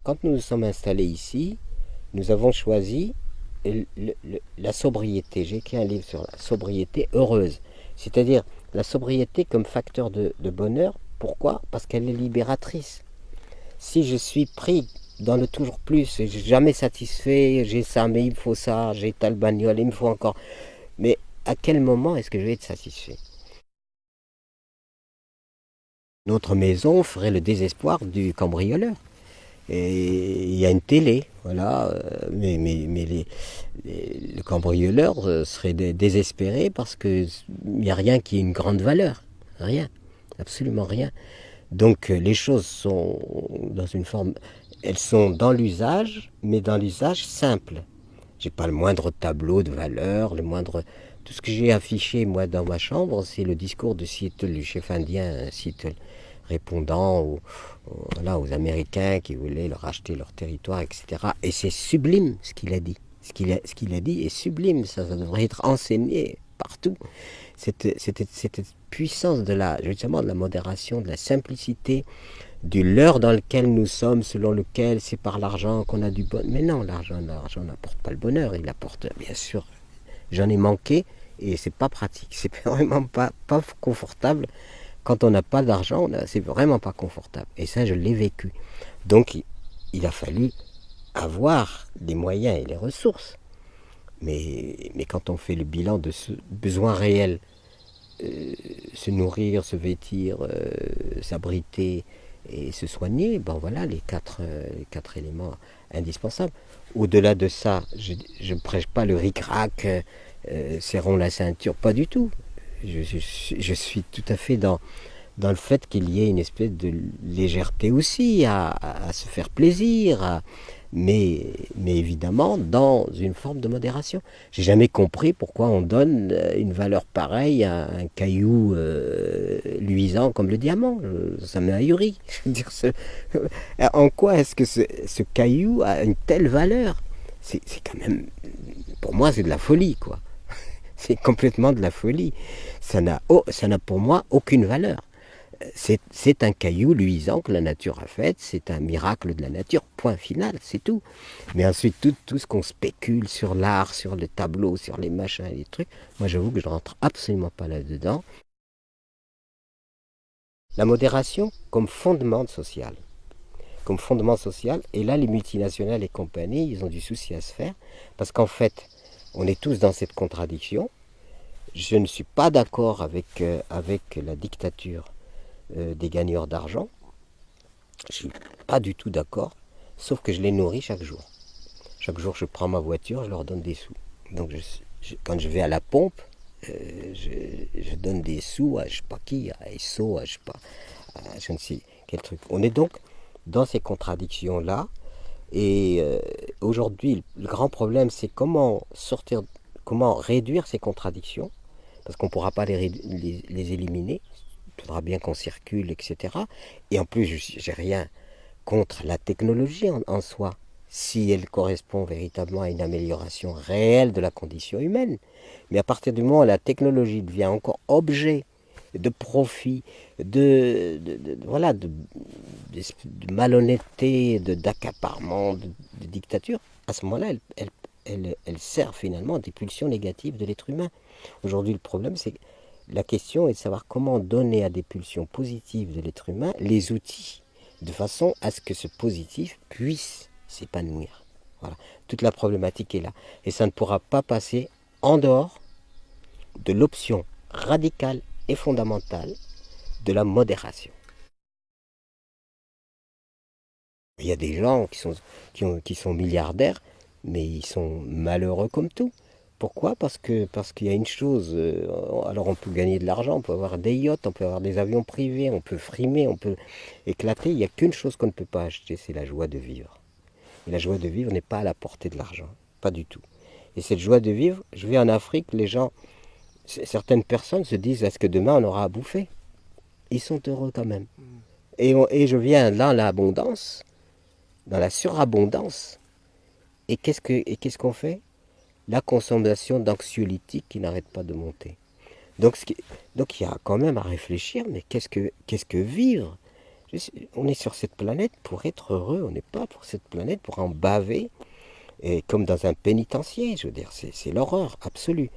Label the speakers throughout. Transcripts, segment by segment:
Speaker 1: Quand nous nous sommes installés ici, nous avons choisi la sobriété. J'ai écrit un livre sur la sobriété heureuse, c'est-à-dire la sobriété comme facteur de bonheur. Pourquoi? Parce qu'elle est libératrice. Si je suis pris dans le toujours plus, et jamais satisfait, j'ai ça, mais il me faut ça, j'ai telle bagnole, il me faut encore. Mais à quel moment est-ce que je vais être satisfait? Notre maison ferait le désespoir du cambrioleur. Et il y a une télé, voilà, le cambrioleur serait désespéré parce qu'il n'y a rien qui ait une grande valeur. Rien, absolument rien. Donc les choses sont dans une forme, elles sont dans l'usage, mais dans l'usage simple. J'ai pas le moindre tableau de valeur, le moindre. Tout ce que j'ai affiché moi dans ma chambre, c'est le discours de Seattle, du chef indien Seattle, répondant voilà, aux Américains qui voulaient leur acheter leur territoire, etc. Et c'est sublime ce qu'il a dit. Ce qu'il a dit est sublime, ça devrait être enseigné partout. Cette puissance justement de la modération, de la simplicité, du leurre dans lequel nous sommes, selon lequel c'est par l'argent qu'on a du bonheur. Mais non, l'argent n'apporte pas le bonheur, il apporte, bien sûr, j'en ai manqué, et c'est pas pratique, c'est vraiment pas confortable. Quand on n'a pas d'argent, c'est vraiment pas confortable. Et ça, je l'ai vécu. Donc, il a fallu avoir les moyens et les ressources. Mais quand on fait le bilan de ce besoin réel, se nourrir, se vêtir, s'abriter et se soigner, ben voilà les quatre éléments indispensables. Au-delà de ça, je ne prêche pas le ric-rac, serrons la ceinture, pas du tout. Je suis tout à fait dans le fait qu'il y ait une espèce de légèreté aussi à se faire plaisir, mais évidemment dans une forme de modération. J'ai jamais compris pourquoi on donne une valeur pareille à un caillou luisant comme le diamant. Ça m'est ahuri. Je veux dire, en quoi est-ce que ce caillou a une telle valeur? C'est quand même, pour moi, c'est de la folie, quoi. C'est complètement de la folie. Ça n'a pour moi aucune valeur. C'est un caillou luisant que la nature a fait, c'est un miracle de la nature, point final, c'est tout. Mais ensuite, tout ce qu'on spécule sur l'art, sur les tableaux, sur les machins et les trucs, moi j'avoue que je ne rentre absolument pas là-dedans. La modération comme fondement social. Comme fondement social, et là les multinationales et compagnies, ils ont du souci à se faire, parce qu'en fait, on est tous dans cette contradiction. Je ne suis pas d'accord avec la dictature des gagneurs d'argent. Je suis pas du tout d'accord, sauf que je les nourris chaque jour. Chaque jour, je prends ma voiture, je leur donne des sous. Donc, quand je vais à la pompe, je donne des sous à je sais pas qui, à Esso, à je sais pas, à je ne sais quel truc. On est donc dans ces contradictions-là. Et aujourd'hui, le grand problème, c'est comment réduire ces contradictions, parce qu'on ne pourra pas les éliminer. Il faudra bien qu'on circule, etc. Et en plus, je n'ai rien contre la technologie en soi, si elle correspond véritablement à une amélioration réelle de la condition humaine. Mais à partir du moment où la technologie devient encore objet de profit, voilà, de malhonnêteté, d'accaparement, de dictature, à ce moment-là, elle sert finalement des pulsions négatives de l'être humain. Aujourd'hui, le problème, c'est que la question est de savoir comment donner à des pulsions positives de l'être humain les outils de façon à ce que ce positif puisse s'épanouir. Voilà. Toute la problématique est là. Et ça ne pourra pas passer en dehors de l'option radicale et fondamentale de la modération. Il y a des gens qui sont milliardaires, mais ils sont malheureux comme tout. Pourquoi? Parce qu'il y a une chose, alors on peut gagner de l'argent, on peut avoir des yachts, on peut avoir des avions privés, on peut frimer, on peut éclater. Il n'y a qu'une chose qu'on ne peut pas acheter, c'est la joie de vivre. Et la joie de vivre n'est pas à la portée de l'argent, pas du tout. Et cette joie de vivre, je vais en Afrique, certaines personnes se disent, est-ce que demain on aura à bouffer? Ils sont heureux quand même. Et je viens dans l'abondance, dans la surabondance. Et qu'est-ce qu'on fait? La consommation d'anxiolytiques qui n'arrête pas de monter. Donc il y a quand même à réfléchir, mais qu'est-ce que vivre? On est sur cette planète pour être heureux, on n'est pas pour cette planète pour en baver, et comme dans un pénitencier, je veux dire, c'est l'horreur absolue.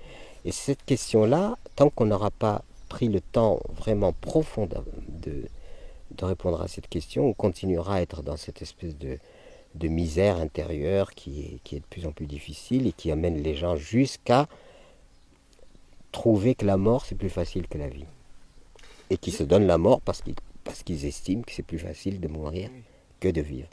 Speaker 1: Et cette question-là, tant qu'on n'aura pas pris le temps vraiment profond de répondre à cette question, on continuera à être dans cette espèce de misère intérieure qui est de plus en plus difficile et qui amène les gens jusqu'à trouver que la mort c'est plus facile que la vie. Et qui se donnent la mort parce qu'ils estiment que c'est plus facile de mourir que de vivre.